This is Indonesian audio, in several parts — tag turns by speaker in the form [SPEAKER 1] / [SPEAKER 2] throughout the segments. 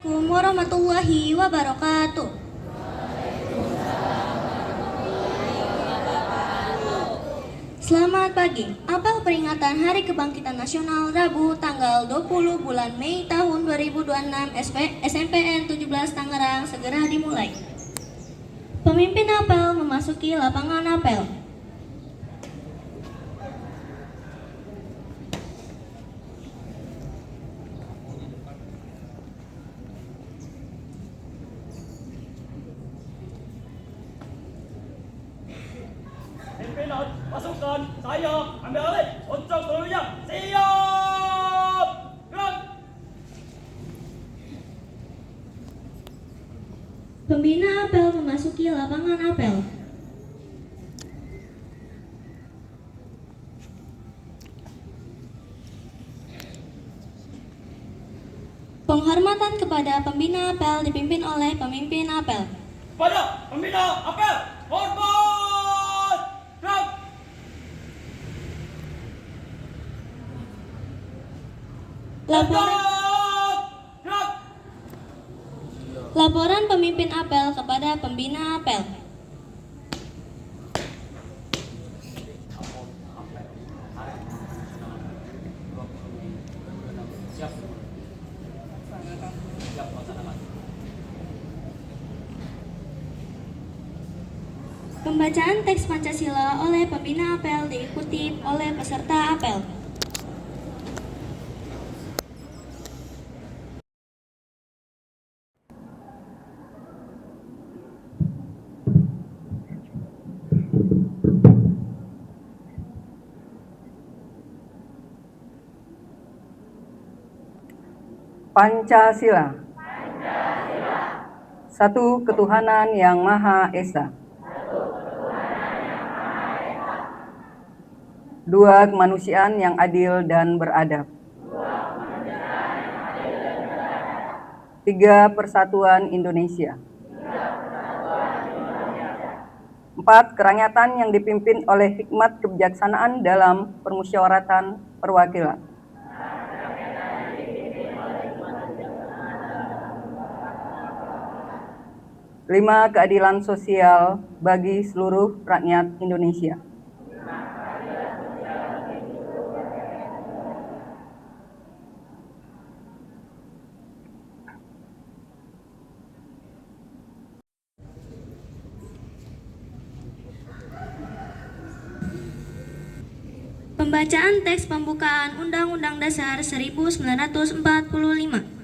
[SPEAKER 1] Assalamualaikum warahmatullahi wabarakatuh. Selamat pagi. Apel peringatan Hari Kebangkitan Nasional Rabu tanggal 20 bulan Mei tahun 2026 SMPN 17 Tangerang segera dimulai. Pemimpin apel memasuki lapangan apel.
[SPEAKER 2] Pimpinan pasukan saya ambil alih untuk seluruhnya. Siap! Gerak!
[SPEAKER 1] Pembina apel memasuki lapangan apel. Penghormatan kepada pembina apel dipimpin oleh pemimpin apel.
[SPEAKER 2] Pada pembina apel, hormat! Gerak!
[SPEAKER 1] Laporan,
[SPEAKER 2] Gerak!
[SPEAKER 1] laporan pemimpin apel kepada pembina apel. Pembacaan teks Pancasila oleh pembina apel diikuti oleh peserta apel.
[SPEAKER 3] Pancasila. Satu ketuhanan yang Maha Esa. Dua kemanusiaan yang adil dan beradab. Tiga persatuan Indonesia. Empat kerakyatan yang dipimpin oleh hikmat kebijaksanaan dalam permusyawaratan perwakilan. Lima keadilan sosial bagi seluruh rakyat Indonesia.
[SPEAKER 1] Pembacaan teks pembukaan Undang-Undang Dasar 1945.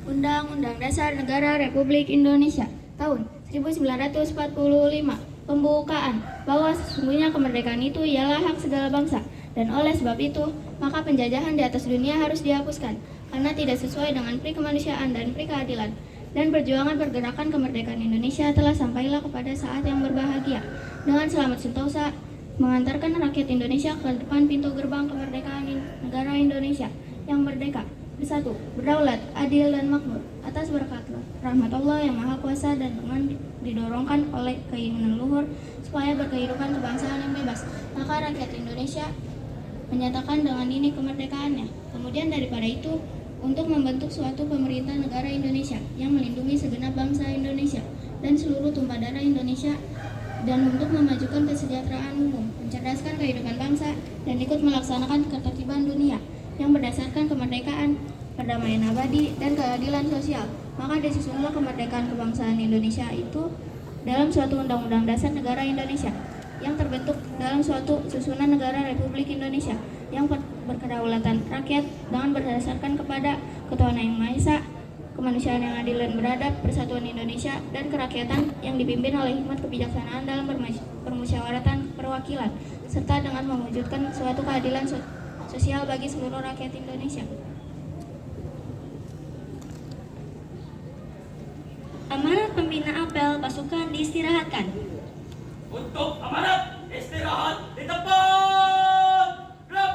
[SPEAKER 1] Undang-Undang Dasar Negara Republik Indonesia tahun 1945. Pembukaan bahwa sesungguhnya kemerdekaan itu ialah hak segala bangsa, dan oleh sebab itu maka penjajahan di atas dunia harus dihapuskan karena tidak sesuai dengan pri kemanusiaan dan pri keadilan. Dan perjuangan pergerakan kemerdekaan Indonesia telah sampailah kepada saat yang berbahagia dengan selamat sentosa mengantarkan rakyat Indonesia ke depan pintu gerbang kemerdekaan negara Indonesia yang merdeka, bersatu, berdaulat, adil dan makmur atas berkat rahmat Allah yang Maha Kuasa dan dengan didorongkan oleh keinginan luhur supaya berkehidupan kebangsaan yang bebas. Maka rakyat Indonesia menyatakan dengan ini kemerdekaannya. Kemudian daripada itu, untuk membentuk suatu pemerintah negara Indonesia yang melindungi segenap bangsa Indonesia dan seluruh tumpah darah Indonesia, dan untuk memajukan kesejahteraan umum, mencerdaskan kehidupan bangsa, dan ikut melaksanakan ketertiban dunia yang berdasarkan kemerdekaan, perdamaian abadi, dan keadilan sosial. Maka disusunlah kemerdekaan kebangsaan Indonesia itu dalam suatu Undang-Undang Dasar Negara Indonesia yang terbentuk dalam suatu susunan negara Republik Indonesia yang berkedaulatan rakyat dengan berdasarkan kepada ketuhanan yang Maha Esa, kemanusiaan yang adil dan beradab, persatuan Indonesia, dan kerakyatan yang dipimpin oleh hikmat kebijaksanaan dalam permusyawaratan perwakilan, serta dengan mewujudkan suatu keadilan sosial bagi seluruh rakyat Indonesia. Amanat pembina apel pasukan diistirahatkan.
[SPEAKER 2] Untuk amanat, istirahat di tempat! Gerak!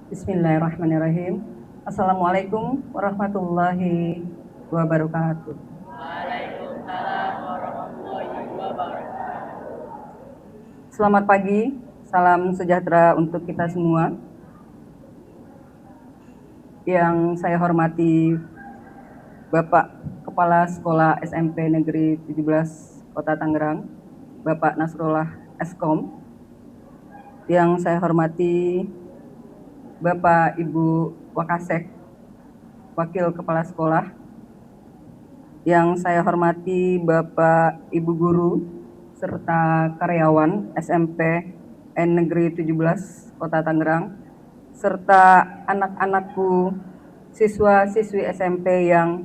[SPEAKER 3] Bismillahirrahmanirrahim. Assalamualaikum warahmatullahi wabarakatuh. Selamat pagi, salam sejahtera untuk kita semua. Yang saya hormati Bapak Kepala Sekolah SMP Negeri 17 Kota Tangerang, Bapak Nasrullah Eskom. Yang saya hormati Bapak Ibu Wakasek, Wakil Kepala Sekolah. Yang saya hormati Bapak Ibu Guru serta karyawan SMP Negeri 17 Kota Tangerang, serta anak-anakku siswa-siswi SMP yang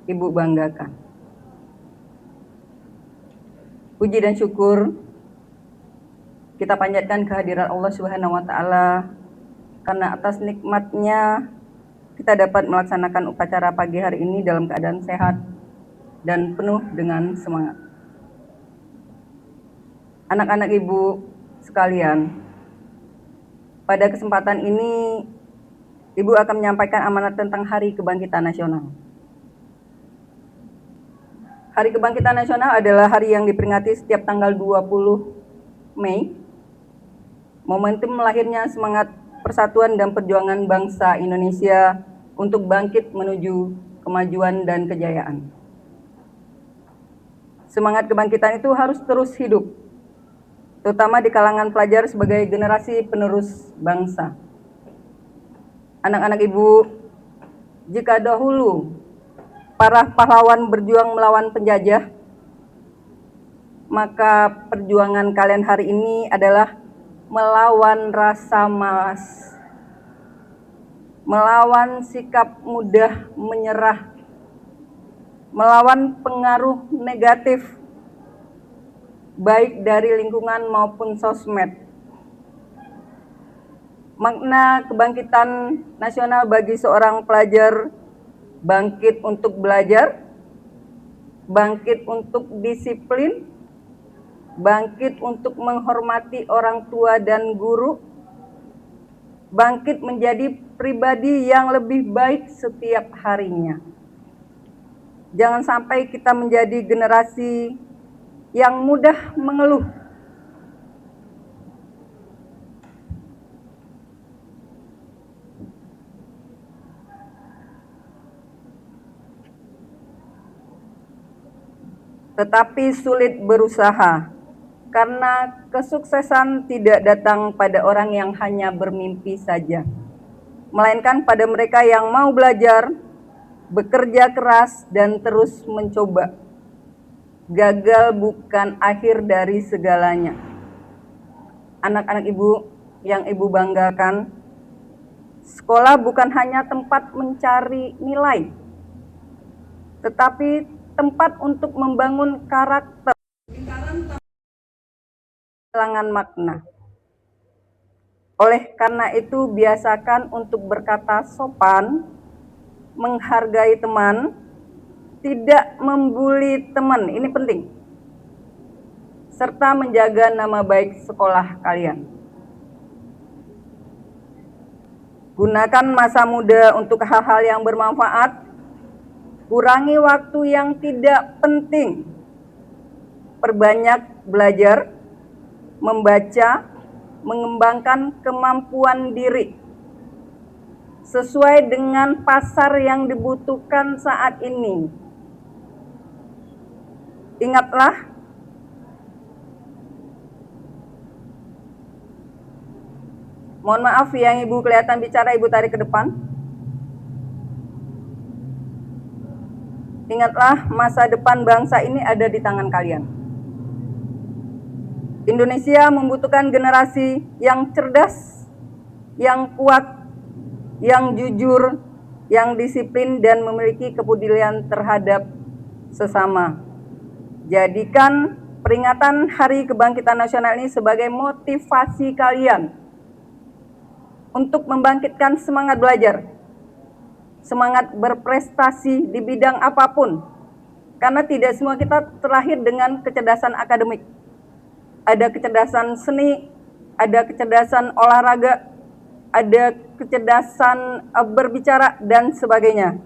[SPEAKER 3] Ibu banggakan. Puji dan syukur kita panjatkan kehadiran Allah Subhanahu wa Ta'ala, karena atas nikmatnya kita dapat melaksanakan upacara pagi hari ini dalam keadaan sehat dan penuh dengan semangat. Anak-anak Ibu sekalian, pada kesempatan ini Ibu akan menyampaikan amanat tentang Hari Kebangkitan Nasional. Hari Kebangkitan Nasional adalah hari yang diperingati setiap tanggal 20 Mei. Momentum lahirnya semangat persatuan dan perjuangan bangsa Indonesia untuk bangkit menuju kemajuan dan kejayaan. Semangat kebangkitan itu harus terus hidup, terutama di kalangan pelajar sebagai generasi penerus bangsa. Anak-anak Ibu, jika dahulu para pahlawan berjuang melawan penjajah, maka perjuangan kalian hari ini adalah melawan rasa malas, melawan sikap mudah menyerah, melawan pengaruh negatif baik dari lingkungan maupun sosmed. Makna kebangkitan nasional bagi seorang pelajar: bangkit untuk belajar, bangkit untuk disiplin, bangkit untuk menghormati orang tua dan guru, bangkit menjadi pribadi yang lebih baik setiap harinya. Jangan sampai kita menjadi generasi yang mudah mengeluh, tetapi sulit berusaha, karena kesuksesan tidak datang pada orang yang hanya bermimpi saja, melainkan pada mereka yang mau belajar, bekerja keras, dan terus mencoba. Gagal bukan akhir dari segalanya. Anak-anak Ibu yang Ibu banggakan, sekolah bukan hanya tempat mencari nilai, tetapi tempat untuk membangun karakter, kehilangan makna. Oleh karena itu, biasakan untuk berkata sopan, menghargai teman, tidak membuli teman, ini penting, serta menjaga nama baik sekolah kalian. Gunakan masa muda untuk hal-hal yang bermanfaat, kurangi waktu yang tidak penting, perbanyak belajar, membaca, mengembangkan kemampuan diri sesuai dengan pasar yang dibutuhkan saat ini. Ingatlah, mohon maaf yang Ibu kelihatan bicara, Ibu tarik ke depan. Ingatlah, masa depan bangsa ini ada di tangan kalian. Indonesia membutuhkan generasi yang cerdas, yang kuat, yang jujur, yang disiplin, dan memiliki kepedulian terhadap sesama. Jadikan peringatan Hari Kebangkitan Nasional ini sebagai motivasi kalian untuk membangkitkan semangat belajar, semangat berprestasi di bidang apapun. Karena tidak semua kita terlahir dengan kecerdasan akademik. Ada kecerdasan seni, ada kecerdasan olahraga, ada kecerdasan berbicara dan sebagainya.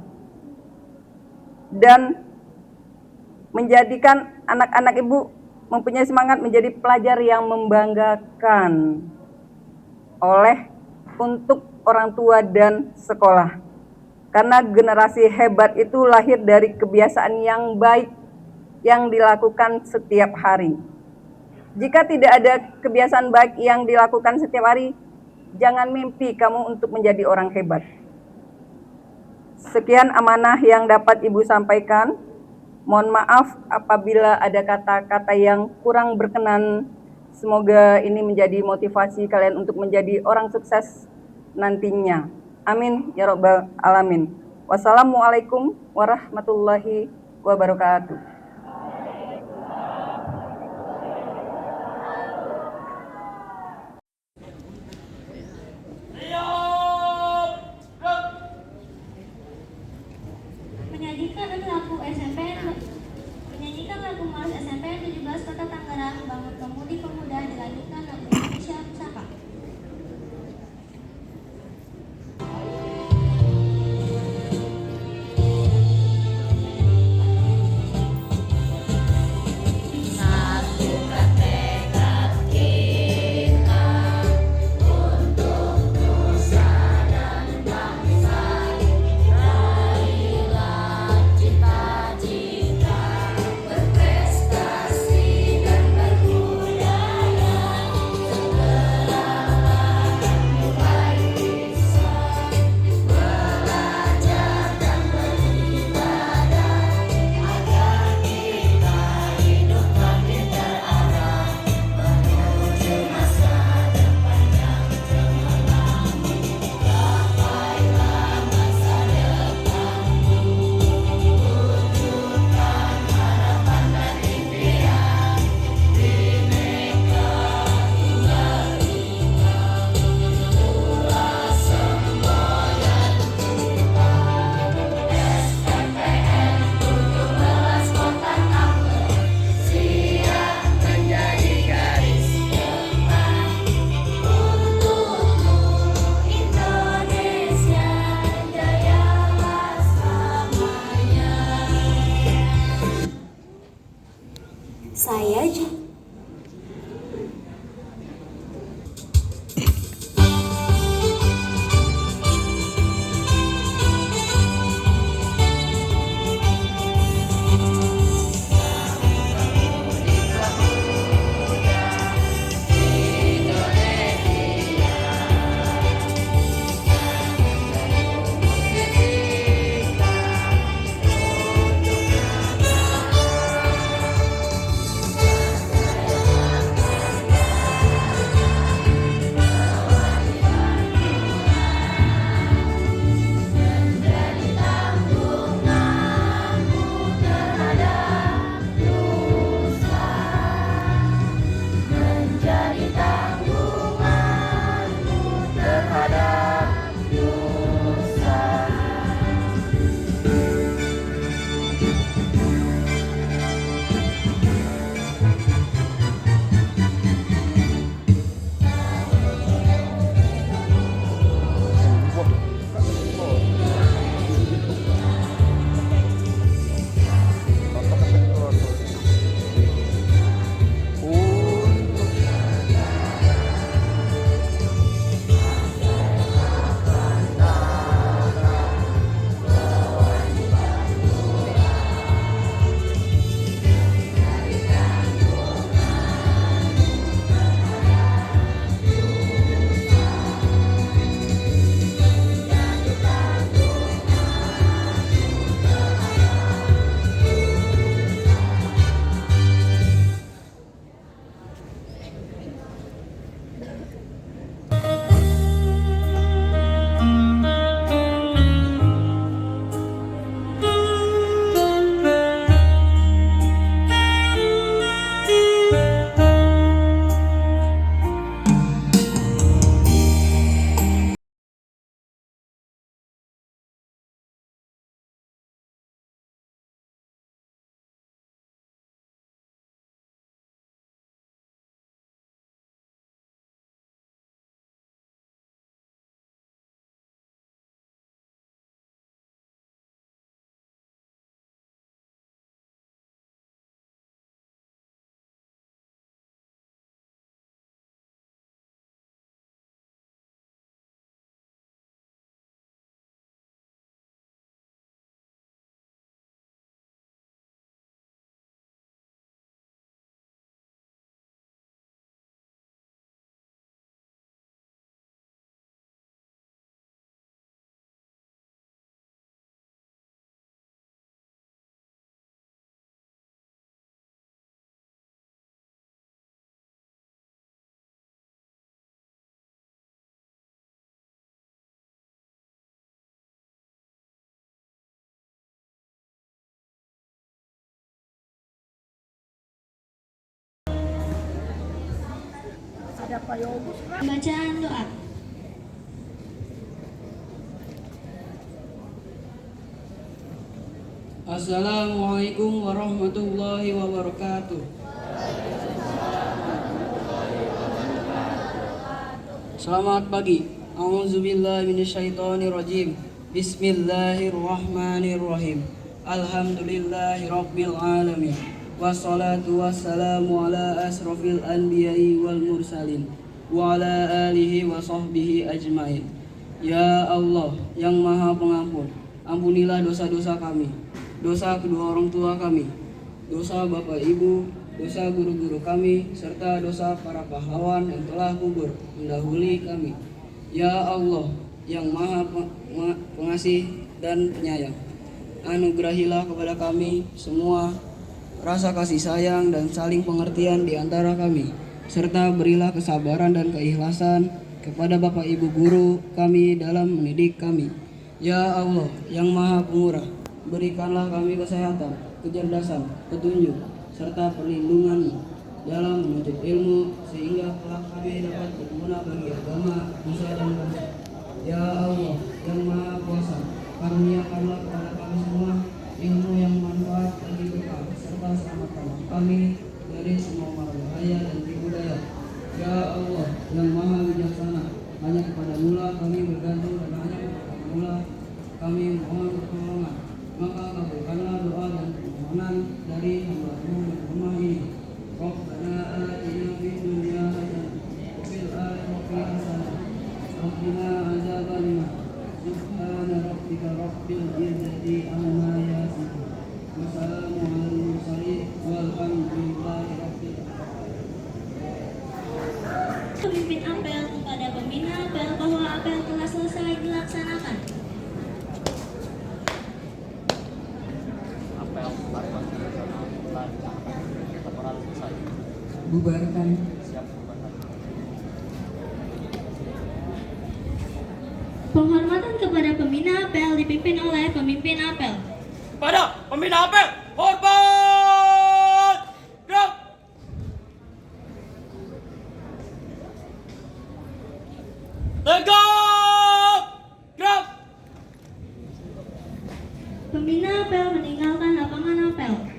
[SPEAKER 3] Dan menjadikan anak-anak ibu mempunyai semangat menjadi pelajar yang membanggakan untuk orang tua dan sekolah. Karena generasi hebat itu lahir dari kebiasaan yang baik yang dilakukan setiap hari. Jika tidak ada kebiasaan baik yang dilakukan setiap hari, jangan mimpi kamu untuk menjadi orang hebat. Sekian amanah yang dapat Ibu sampaikan. Mohon maaf apabila ada kata-kata yang kurang berkenan. Semoga ini menjadi motivasi kalian untuk menjadi orang sukses nantinya. Amin ya rabbal alamin. Wassalamualaikum warahmatullahi wabarakatuh.
[SPEAKER 1] Menyanyikan lagu Mars SMP 17 Kota Tangerang, Bangun Pemudi Pemuda, dilanjutkan lagu Indonesia Pusaka.
[SPEAKER 4] Cinta
[SPEAKER 1] Bacaan doa.
[SPEAKER 4] Assalamualaikum warahmatullahi wabarakatuh. Selamat pagi. A'udzubillahi minasyaitonirrajim. Bismillahirrahmanirrahim. Alhamdulillahirabbil alamin. Wassalatu wassalamu ala asrofil anbiya'i wal mursalin wa ala alihi wa sahbihi ajmain. Ya Allah yang Maha Pengampun, ampunilah dosa-dosa kami, dosa kedua orang tua kami, dosa bapak ibu, dosa guru-guru kami, serta dosa para pahlawan yang telah gugur mendahului kami. Ya Allah yang Maha Pengasih dan Penyayang, anugerahilah kepada kami semua rasa kasih sayang dan saling pengertian di antara kami, serta berilah kesabaran dan keikhlasan kepada bapak ibu guru kami dalam mendidik kami. Ya Allah yang Maha Pemurah, berikanlah kami kesehatan, kecerdasan, petunjuk, serta perlindungan dalam menuntut ilmu, sehingga kelak kami dapat berguna bagi agama, nusa dan bangsa. Ya Allah yang Maha Kuasa, karuniakanlah kepada kami semua ilmu yang bermanfaat bagi berkah, serta selamatkan kami dari semua mara bahaya dan tipu daya. Ya Allah yang Maha Bijaksana, hanya kepada Mula kami bergantung dan hanya kepada Mula kami mohon pertolongan. Maka kabulkanlah doa dan permohonan dari hamba-Mu yang lemah ini. Rabbana atina fid dunya hasanah wa fil akhirati hasanah wa qina adzabannar. Subhana rabbika rabbil izzati amma yasifun. Wassalamu alal mursalin walhamdulillahi rabbil alamin.
[SPEAKER 1] Pemimpin apel kepada pembina apel bahwa apel telah selesai dilaksanakan.
[SPEAKER 4] Bubarkan.
[SPEAKER 1] Penghormatan kepada pembina apel dipimpin oleh pemimpin apel.
[SPEAKER 2] Kepada pembina apel, hormat! Gerak! Tegak! Gerak!
[SPEAKER 1] Pembina apel meninggalkan lapangan apel.